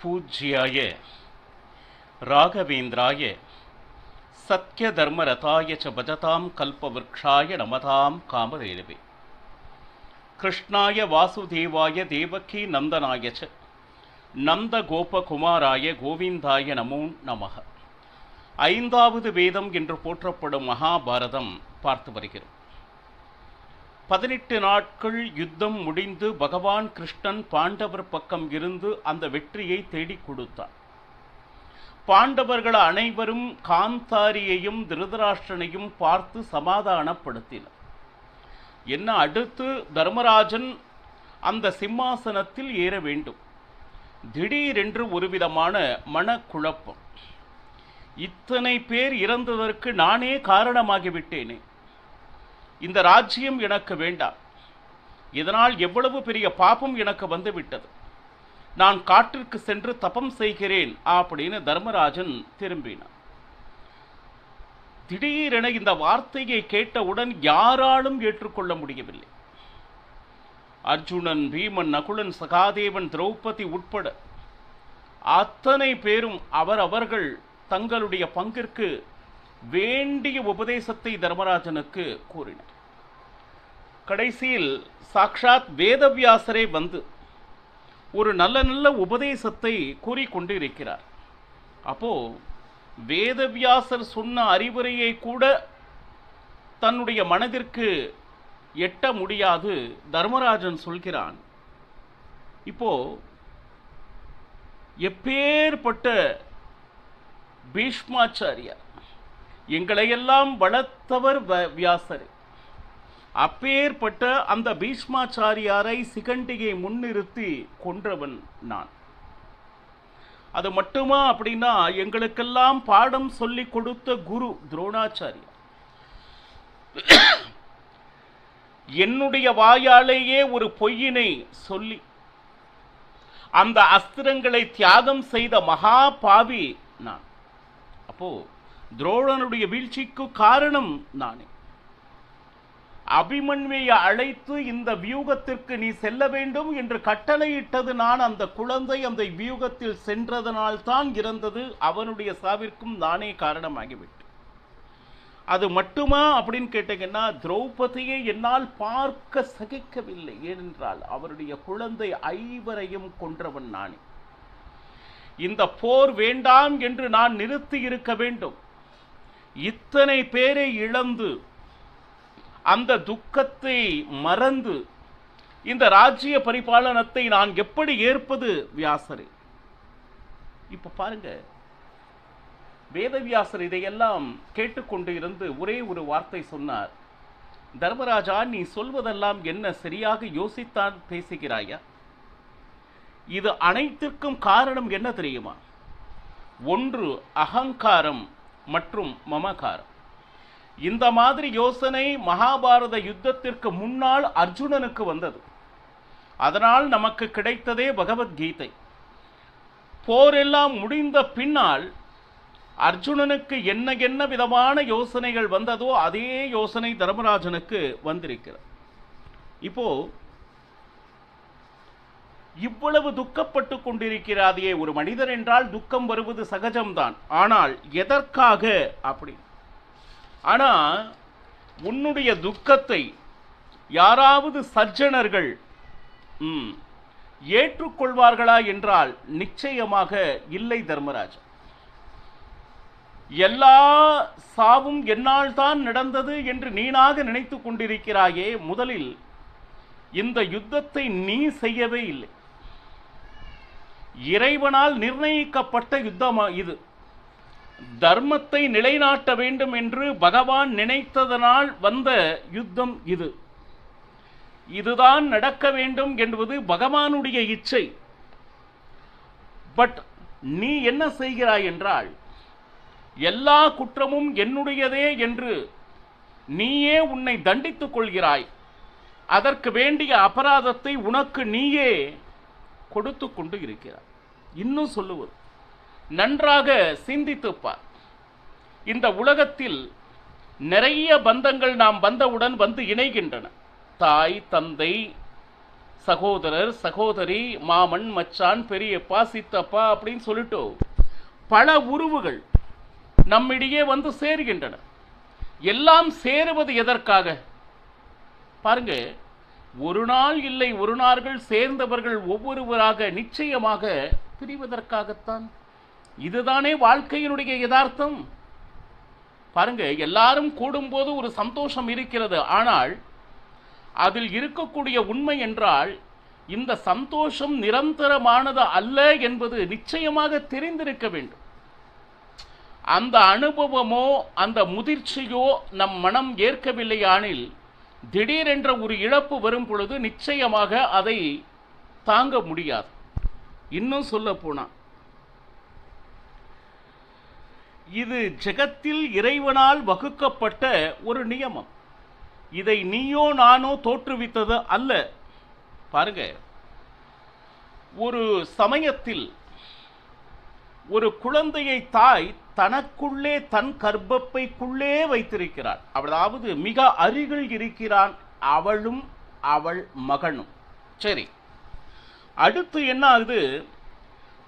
பூஜ்யாய ராகவேந்திராய சத்யதர்மரதாய ச பஜதாம் கல்பவ்ருக்ஷாய நமதாம் காமதேனுவே கிருஷ்ணாய வாசுதேவாய தேவகி நந்தனாய ச நந்தகோபகுமாராய கோவிந்தாய நமோ நமः. ஐந்தாவது வேதம் என்று போற்றப்படும் மகாபாரதம் பார்த்து வருகிறோம். 18 நாட்கள் யுத்தம் முடிந்து பகவான் கிருஷ்ணன் பாண்டவர் பக்கம் இருந்து அந்த வெற்றியை தேடிக் கொடுத்தார். பாண்டவர்கள் அனைவரும் காந்தாரியையும் திருதராஷ்டிரனையும் பார்த்து சமாதானப்படுத்தினர். என்ன, அடுத்து தர்மராஜன் அந்த சிம்மாசனத்தில் ஏற வேண்டும். திடீரென்று ஒருவிதமான மனக்குழப்பம். இத்தனை பேர் இறந்ததற்கு நானே காரணமாகிவிட்டேனே, இந்த ராஜ்யம் எனக்கு வேண்டாம், இதனால் எவ்வளவு பெரிய பாபம் எனக்கு வந்துவிட்டது, நான் காட்டிற்கு சென்று தபம் செய்கிறேன் அப்படின்னு தர்மராஜன் திரும்பினார். திடீரென இந்த வார்த்தையை கேட்டவுடன் யாராலும் ஏற்றுக்கொள்ள முடியவில்லை. அர்ஜுனன், பீமன், நகுலன், சகாதேவன், திரௌபதி உட்பட அத்தனை பேரும் அவர்கள் தங்களுடைய பங்கிற்கு வேண்டிய உபதேசத்தை தர்மராஜனுக்கு கூறினார். கடைசியில் சாக்ஷாத் வேதவியாசரே வந்து ஒரு நல்ல உபதேசத்தை கூறிக்கொண்டு இருக்கிறார். அப்போ வேதவியாசர் சொன்ன அறிவுரையை கூட தன்னுடைய மனதிற்கு எட்ட முடியாது தர்மராஜன் சொல்கிறான். இப்போ எப்பேற்பட்ட பீஷ்மாச்சாரியார், எங்களையெல்லாம் வளர்த்தவர் வியாசர், அப்பேற்பட்ட அந்த பீஷ்மாச்சாரியாரை சிகண்டியை முன்னிறுத்தி கொன்றவன் நான். அது மட்டுமா அப்படின்னா, எங்களுக்கெல்லாம் பாடம் சொல்லிக் கொடுத்த குரு துரோணாச்சாரியார் என்னுடைய வாயாலேயே ஒரு பொய்யினை சொல்லி அந்த அஸ்திரங்களை தியாகம் செய்த மகா பாவி நான். அப்போ துரோணனுடைய வீழ்ச்சிக்கு காரணம் நானே. அபிமன்யுவை அழைத்து இந்த வியூகத்திற்கு நீ செல்ல வேண்டும் என்று கட்டளையிட்டது நான். அந்த குழந்தை அந்த வியூகத்தில் சென்றதனால் தான் இறந்தது. அவனுடைய சாவிற்கும் நானே காரணமாகிவிட்டேன். அது மட்டுமா அப்படின்னு கேட்டீங்கன்னா, திரௌபதியை என்னால் பார்க்க சகிக்கவில்லை. ஏனென்றால் அவருடைய குழந்தை 5 கொன்றவன் நானே. இந்த போர் வேண்டாம் என்று நான் நிறுத்தி இருக்க வேண்டும். இத்தனை பேரை இழந்து அந்த துக்கத்தை மறந்து இந்த ராஜ்ய பரிபாலனத்தை நான் எப்படி ஏற்பது வியாசரே? இப்ப பாருங்க, வேதவியாசர் இதையெல்லாம் கேட்டுக்கொண்டு இருந்து ஒரே ஒரு வார்த்தை சொன்னார். தர்மராஜா, நீ சொல்வதெல்லாம் என்ன சரியாக யோசித்தான் பேசுகிறாயா? இது அனைத்திற்கும் காரணம் என்ன தெரியுமா? ஒன்று அகங்காரம் மற்றும் மமகாரம். இந்த மாதிரி யோசனை மகாபாரத யுத்தத்திற்கு முன்னால் அர்ஜுனனுக்கு வந்தது. அதனால் நமக்கு கிடைத்ததே பகவத்கீதை. போரெல்லாம் முடிந்த பின்னால் அர்ஜுனனுக்கு என்ன விதமான யோசனைகள் வந்ததோ அதே யோசனை தர்மராஜனுக்கு வந்திருக்கிறது. இப்போ இவ்வளவு துக்கப்பட்டு கொண்டிருக்கிறாதே, ஒரு மனிதர் என்றால் துக்கம் வருவது சகஜம்தான். ஆனால் எதற்காக அப்படி? ஆனா உன்னுடைய துக்கத்தை யாராவது சஜ்ஜனர்கள் ஏற்றுக்கொள்வார்களா என்றால் நிச்சயமாக இல்லை தர்மராஜா. எல்லா சாவும் என்னால் தான் நடந்தது என்று நீனாக நினைத்து கொண்டிருக்கிறாயே. முதலில் இந்த யுத்தத்தை நீ செய்யவே இல்லை. இறைவனால் நிர்ணயிக்கப்பட்ட யுத்தமா இது. தர்மத்தை நிலைநாட்ட வேண்டும் என்று பகவான் நினைத்ததனால் வந்த யுத்தம் இது. இதுதான் நடக்க வேண்டும் என்பது பகவானுடைய இச்சை. பட் நீ என்ன செய்கிறாய் என்றால், எல்லா குற்றமும் என்னுடையதே என்று நீயே உன்னை தண்டித்துக் கொள்கிறாய். அதற்கு வேண்டிய அபராதத்தை உனக்கு நீயே கொடுத்து கொண்டு இருக்கிறாய். இன்னும் சொல்லுவது, நன்றாக சிந்தித்துப்பார். இந்த உலகத்தில் நிறைய பந்தங்கள் நாம் வந்தவுடன் வந்து இணைகின்றன. தாய், தந்தை, சகோதரர், சகோதரி, மாமன், மச்சான், பெரியப்பா, சித்தப்பா அப்படின்னு சொல்லிட்டு பல உறவுகள் நம்மிடையே வந்து சேருகின்றன. எல்லாம் சேருவது எதற்காக பாருங்க, ஒரு நாள் இல்லை ஒரு நாள்கள் சேர்ந்தவர்கள் ஒவ்வொருவராக நிச்சயமாக பிரிவதற்காகத்தான். இதுதானே வாழ்க்கையினுடைய யதார்த்தம். பாருங்க, எல்லாரும் கூடும்போது ஒரு சந்தோஷம் இருக்கிறது. ஆனால் அதில் இருக்கக்கூடிய உண்மை என்றால் இந்த சந்தோஷம் நிரந்தரமானது அல்ல என்பது நிச்சயமாக தெரிந்திருக்க வேண்டும். அந்த அனுபவமோ அந்த முதிர்ச்சியோ நம் மனம் ஏற்கவில்லையானில் திடீரென்ற ஒரு இழப்பு வரும் பொழுது நிச்சயமாக அதை தாங்க முடியாது. இன்னும் சொல்ல போனா, இது ஜெகத்தில் இறைவனால் வகுக்கப்பட்ட ஒரு நியமம். இதை நீயோ நானோ தோற்றுவித்தது அல்ல. பாருங்க, ஒரு சமயத்தில் ஒரு குழந்தையை தாய் தனக்குள்ளே தன் கர்ப்பப்பைக்குள்ளே வைத்திருக்கிறாள். அதாவது மிக அருகில் இருக்கிறான் அவளும் அவள் மகனும். சரி, அடுத்து என்ன ஆகுது?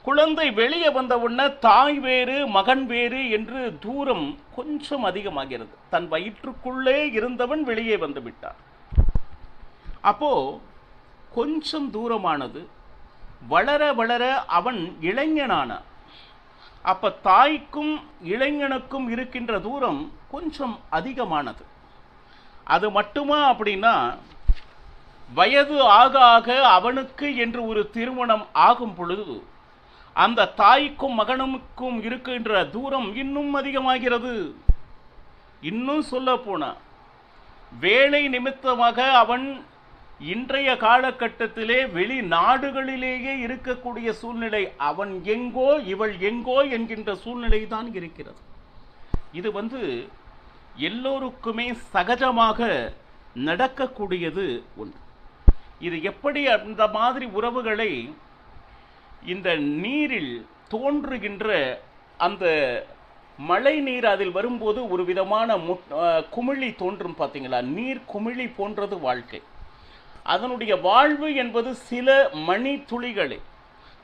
குழந்தை வெளியே வந்த உடனே தாய் வேறு மகன் வேறு என்று தூரம் கொஞ்சம் அதிகமாகிறது. தன் வயிற்றுக்குள்ளே இருந்தவன் வெளியே வந்து விட்டார். அப்போ கொஞ்சம் தூரமானது. வளர வளர அவன் இளைஞனான. அப்ப தாய்க்கும் இளைஞனுக்கும் இருக்கின்ற தூரம் கொஞ்சம் அதிகமானது. அது மட்டுமா அப்படின்னா, வயது ஆக ஆக அவனுக்கு என்று ஒரு திருமணம் ஆகும் பொழுது அந்த தாய்க்கும் மகனுக்கும் இருக்கின்ற தூரம் இன்னும் அதிகமாகிறது. இன்னும் சொல்ல போனா, வேலை நிமித்தமாக அவன் இன்றைய காலகட்டத்திலே வெளிநாடுகளிலேயே இருக்கக்கூடிய சூழ்நிலை. அவன் எங்கோ இவள் எங்கோ என்கின்ற சூழ்நிலை தான் இருக்கிறது. இது எல்லோருக்குமே சகஜமாக நடக்கக்கூடியது ஒன்று. இது எப்படி அந்த மாதிரி உறவுகளை இந்த நீரில் தோன்றுகின்ற அந்த மழை நீர் அதில் வரும்போது ஒரு விதமான குமிழி தோன்றும் பார்த்தீங்களா? நீர் குமிழி போன்றது வாழ்க்கை. அதனுடைய வாழ்வு என்பது சில மணி துளிகளே.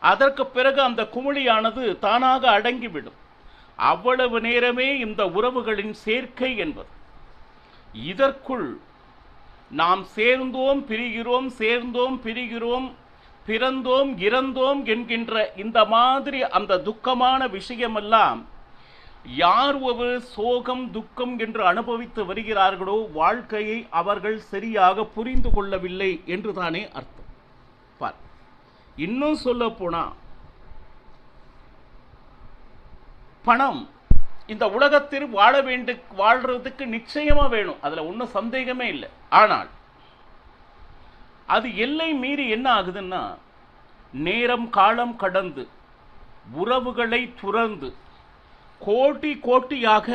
அதற்கு பிறகு அந்த குமிழியானது தானாக அடங்கிவிடும். அவ்வளவு நேரமே இந்த உறவுகளின் சேர்க்கை என்பது. இதற்குள் நாம் சேர்ந்தோம் பிரிகிறோம், சேர்ந்தோம் பிரிகிறோம், பிறந்தோம் இறந்தோம் என்கின்ற இந்த மாதிரி அந்த துக்கமான விஷயமெல்லாம் யார் ஒரு சோகம் துக்கம் என்று அனுபவித்து வருகிறார்களோ வாழ்க்கையை அவர்கள் சரியாக புரிந்து கொள்ளவில்லை என்று தானே அர்த்தம். பார், இன்னும் சொல்ல போனா, பணம் இந்த உலகத்தில் வாழ்றதுக்கு நிச்சயமா வேணும், அதுல ஒன்றும் சந்தேகமே இல்லை. ஆனால் அது எல்லை மீறி என்ன ஆகுதுன்னா, நேரம் காலம் கடந்து உறவுகளை துறந்து கோட்டி கோட்டியாக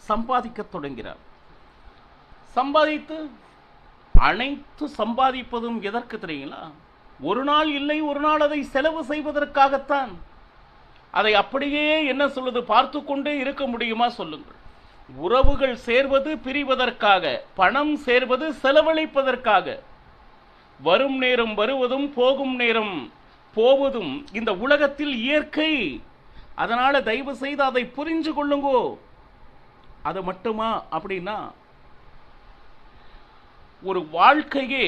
சம்பாதிக்க தொடங்கிறார். சம்பாதித்து அனைத்து சம்பாதிப்பதும் எதற்கு தெரியுங்களா? ஒரு நாள் இல்லை ஒரு நாள் அதை செலவு செய்வதற்காகத்தான். அதை அப்படியே என்ன சொல்லுது பார்த்து கொண்டே இருக்க முடியுமா சொல்லுங்கள்? உறவுகள் சேர்வது பிரிவதற்காக, பணம் சேர்வது செலவழிப்பதற்காக. வரும் நேரம் வருவதும் போகும் நேரம் போவதும் இந்த உலகத்தில் இயற்கை. அதனால தயவு செய்து அதை புரிஞ்சு கொள்ளுங்கோ. அது மட்டுமா அப்படின்னா, ஒரு வாழ்க்கையே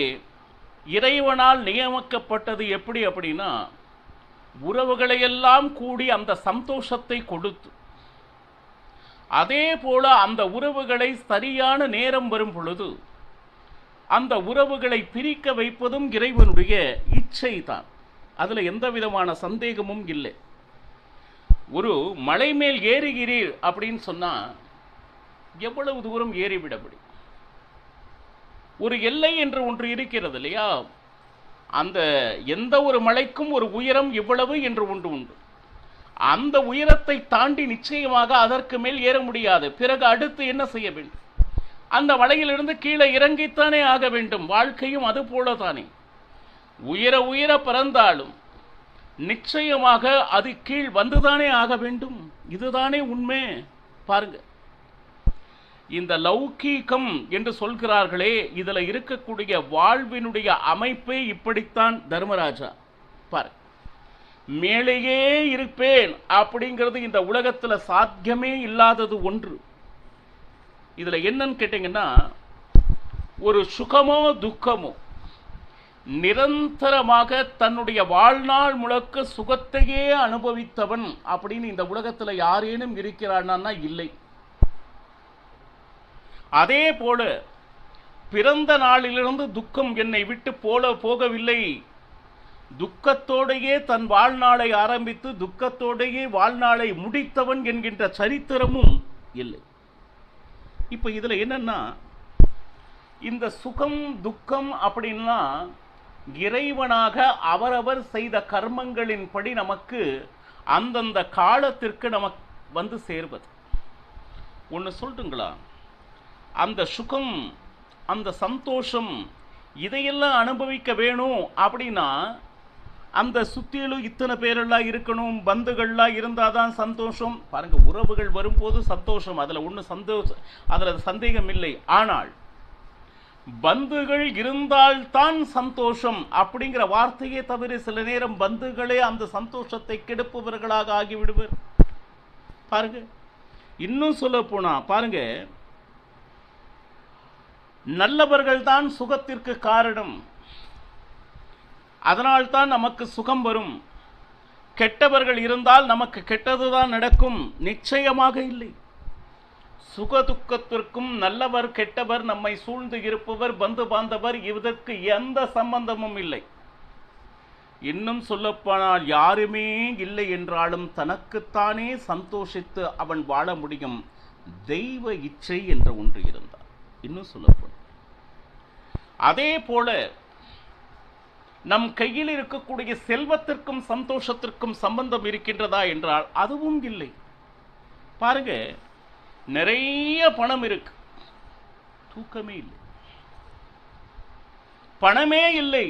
இறைவனால் நியமிக்கப்பட்டது எப்படி அப்படின்னா, உறவுகளையெல்லாம் கூடி அந்த சந்தோஷத்தை கொடுத்து, அதே போல அந்த உறவுகளை சரியான நேரம் வரும் பொழுது அந்த உறவுகளை பிரிக்க வைப்பதும் இறைவனுடைய இச்சை தான். அதுல எந்த விதமான சந்தேகமும் இல்லை. ஒரு மலை மேல் ஏறுகிறீர் அப்படின்னு சொன்னா எவ்வளவு தூரம் ஏறிவிட முடியும்? ஒரு எல்லை என்று ஒன்று இருக்கிறது இல்லையா? அந்த எந்த ஒரு மலைக்கும் ஒரு உயரம் இவ்வளவு என்று ஒன்று உண்டு. அந்த உயரத்தை தாண்டி நிச்சயமாக அதற்கு மேல் ஏற முடியாது. பிறகு அடுத்து என்ன செய்ய வேண்டும்? அந்த மலையிலிருந்து கீழே இறங்கித்தானே ஆக வேண்டும். வாழ்க்கையும் அது போலதானே. உயர உயர பறந்தாலும் நிச்சயமாக அது கீழ் வந்துதானே ஆக வேண்டும். இதுதானே உண்மை. பாருங்க, இந்த லௌகீகம் என்று சொல்கிறார்களே, இதுல இருக்கக்கூடிய வாழ்வினுடைய அமைப்பே இப்படித்தான். தர்மராஜா பாரு, மேலேயே இருப்பேன் அப்படிங்கிறது இந்த உலகத்துல சாத்தியமே இல்லாதது ஒன்று. இதுல என்னன்னு கேட்டீங்கன்னா, ஒரு சுகமோ துக்கமோ நிரந்தரமாக தன்னுடைய வாழ்நாள் முழுக்க சுகத்தையே அனுபவித்தவன் அப்படின்னு இந்த உலகத்துல யாரேனும் இருக்கிறான்னா இல்லை. அதே போல பிறந்த நாளிலிருந்து துக்கம் என்னை விட்டு போகவில்லை, துக்கத்தோடையே தன் வாழ்நாளை ஆரம்பித்து துக்கத்தோடையே வாழ்நாளை முடித்தவன் என்கின்ற சரித்திரமும் இல்லை. இப்ப இதுல என்னன்னா, இந்த சுகம் துக்கம் அப்படின்னா இறைவனாக அவரவர் செய்த கர்மங்களின் படி நமக்கு அந்தந்த காலத்திற்கு நமக்கு வந்து சேர்வது. ஒன்று சொல்லட்டுங்களா, அந்த சுகம் அந்த சந்தோஷம் இதையெல்லாம் அனுபவிக்க வேணும் அப்படின்னா அந்த சுத்தியிலும் இத்தனை பேரெல்லாம் இருக்கணும், பந்துகள்லாம் இருந்தாதான் சந்தோஷம். பாருங்க, உறவுகள் வரும்போது சந்தோஷம், அதுல ஒண்ணு அதுல சந்தேகம் இல்லை. ஆனால் பந்துகள் இருந்தால்தான் சந்தோஷம் அப்படிங்கிற வார்த்தையே தவிர சில நேரம் பந்துகளே அந்த சந்தோஷத்தை கெடுப்பவர்களாக ஆகிவிடுவர். பாருங்க, இன்னும் சொல்ல போனா பாருங்க, நல்லவர்கள் தான் சுகத்திற்கு காரணம், அதனால்தான் நமக்கு சுகம் வரும். கெட்டவர்கள் இருந்தால் நமக்கு கெட்டதுதான் நடக்கும், நிச்சயமாக இல்லை. சுகதுக்கத்திற்கும் நல்லவர் கெட்டவர் நம்மை சூழ்ந்து இருப்பவர் பந்து பாந்தவர் இதற்கு எந்த சம்பந்தமும் இல்லை. இன்னும் சொல்லப்போனால் யாருமே இல்லை என்றாலும் தனக்குத்தானே சந்தோஷித்து அவன் வாழ முடியும். தெய்வ இச்சை என்ற ஒன்று இருந்தார். இன்னும் சொல்லப்போனால் அதே போல நம் கையில் இருக்கக்கூடிய செல்வத்திற்கும் சந்தோஷத்திற்கும் சம்பந்தம் இருக்கின்றதா என்றால் அதுவும் இல்லை. பாருங்க, நிறைய பணம் இருக்கு, தூக்கமே இல்லை. பணமே இல்லை,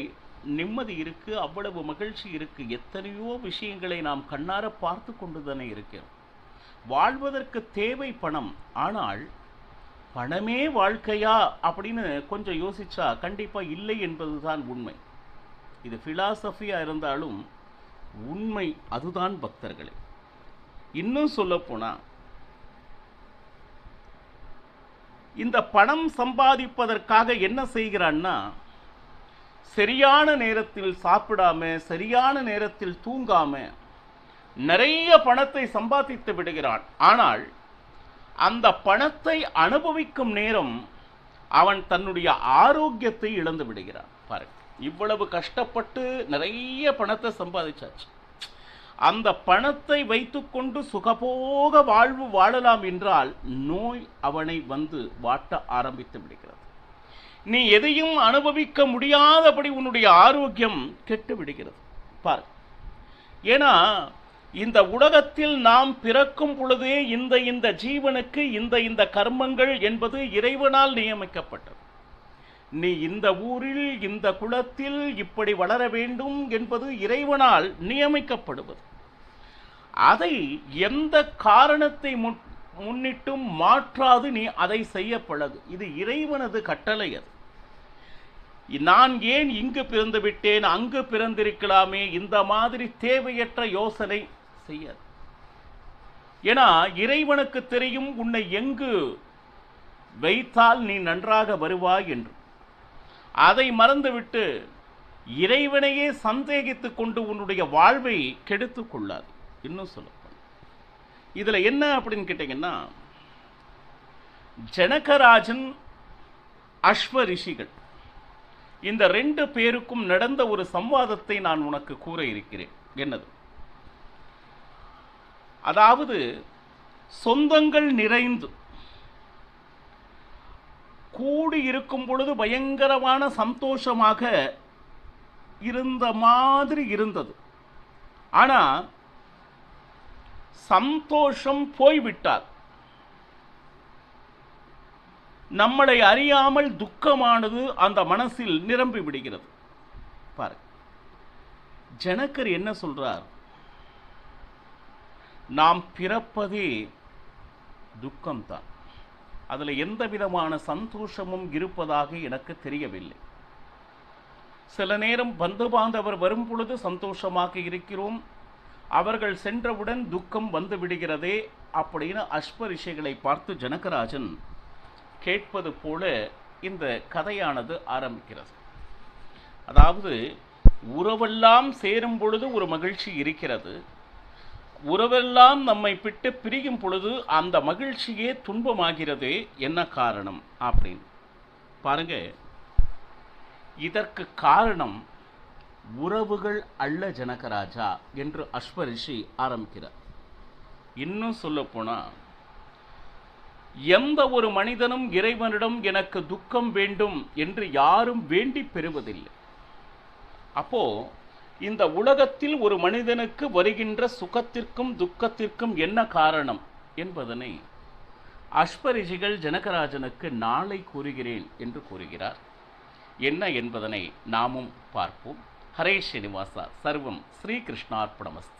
நிம்மதி இருக்கு, அவ்வளவு மகிழ்ச்சி இருக்கு. எத்தனையோ விஷயங்களை நாம் கண்ணார பார்த்து கொண்டுதானே இருக்கிறோம். வாழ்வதற்கு தேவை பணம். ஆனால் பணமே வாழ்க்கையா அப்படின்னு கொஞ்சம் யோசிச்சா கண்டிப்பா இல்லை என்பதுதான் உண்மை. இது பிலாசபியா இருந்தாலும் உண்மை அதுதான் பக்தர்களே. இன்னும் சொல்ல போனா, இந்த பணம் சம்பாதிப்பதற்காக என்ன செய்கிறான்னா, சரியான நேரத்தில் சாப்பிடாம சரியான நேரத்தில் தூங்காம நிறைய பணத்தை சம்பாதித்து விடுகிறான். ஆனால் அந்த பணத்தை அனுபவிக்கும் நேரம் அவன் தன்னுடைய ஆரோக்கியத்தை இழந்து விடுகிறான். பாருங்க, இவ்வளவு கஷ்டப்பட்டு நிறைய பணத்தை சம்பாதிச்சாச்சு, அந்த பணத்தை வைத்துக்கொண்டு சுகபோக வாழ்வு வாழலாம் என்றால் நோய் அவனை வந்து வாட்ட ஆரம்பித்து விடுகிறது. நீ எதையும் அனுபவிக்க முடியாதபடி உன்னுடைய ஆரோக்கியம் கெட்டு விடுகிறது. பார், ஏன்னா இந்த உலகத்தில் நாம் பிறக்கும் பொழுதே இந்த ஜீவனுக்கு இந்த கர்மங்கள் என்பது இறைவனால் நியமிக்கப்பட்டது. நீ இந்த ஊரில் இந்த குலத்தில் இப்படி வளர வேண்டும் என்பது இறைவனால் நியமிக்கப்படுவது. அதை எந்த காரணத்தை முன்னிட்டும் மாற்றாது நீ அதை செய்ய பழகு. இது இறைவனது கட்டளை. அது நான் ஏன் இங்கு பிறந்து விட்டேன், அங்கு பிறந்திருக்கலாமே, இந்த மாதிரி தேவையற்ற யோசனை செய்யாது. ஏன்னா இறைவனுக்கு தெரியும் உன்னை எங்கு வைத்தால் நீ நன்றாக வருவாய் என்று. அதை மறந்துவிட்டு இறைவனையே சந்தேகித்துக் கொண்டு உன்னுடைய வாழ்வை கெடுத்துக் கொள்ளாது. இன்னும் சொல்ல இதுல என்ன அப்படின்னு கேட்டீங்கன்னா, ஜனகராஜன் அஸ்வ ரிஷிகள் இந்த 2 பேருக்கும் நடந்த ஒரு சம்வாதத்தை நான் உனக்கு கூற இருக்கிறேன். என்னது? அதாவது சொந்தங்கள் நிறைந்து கூடி இருக்கும் பொழுது பயங்கரமான சந்தோஷமாக இருந்த மாதிரி இருந்தது. ஆனா சந்தோஷம் போய்விட்டால் நம்மளை அறியாமல் துக்கமானது அந்த மனசில் நிரம்பி விடுகிறது. பாரு, ஜனகர் என்ன சொல்றார்? நாம் பிறப்பதே துக்கம்தான், அதில் எந்த விதமான சந்தோஷமும் இருப்பதாக எனக்கு தெரியவில்லை. சில நேரம் பந்து பாந்தவர் வரும் பொழுது சந்தோஷமாக இருக்கிறோம், அவர்கள் சென்றவுடன் துக்கம் வந்து விடுகிறதே அப்படின்னு அஸ்பரிஷிகளை பார்த்து ஜனகராஜன் கேட்பது போல இந்த கதையானது ஆரம்பிக்கிறது. அதாவது உறவெல்லாம் சேரும் பொழுது ஒரு மகிழ்ச்சி இருக்கிறது, உறவெல்லாம் நம்மை விட்டு பிரியும் பொழுது அந்த மகிழ்ச்சியே துன்பமாகிறதே, என்ன காரணம் அப்படின்னு பாருங்க. இதற்கு காரணம் உறவுகள் அல்ல ஜனகராஜா என்று அஸ்வரிஷி ஆரம்பிக்கிறார். இன்னும் சொல்ல போனா, எந்த ஒரு மனிதனும் இறைவனிடம் எனக்கு துக்கம் வேண்டும் என்று யாரும் வேண்டி பெறுவதில்லை. அப்போ இந்த உலகத்தில் ஒரு மனிதனுக்கு வருகின்ற சுகத்திற்கும் துக்கத்திற்கும் என்ன காரணம் என்பதனை அஸ்பரிஷிகள் ஜனகராஜனுக்கு நாளை கூறுகிறேன் என்று கூறுகிறார். என்ன என்பதனை நாமும் பார்ப்போம். ஹரே ஸ்ரீனிவாசா. சர்வம் ஸ்ரீகிருஷ்ணார்ப்பணமஸ்து.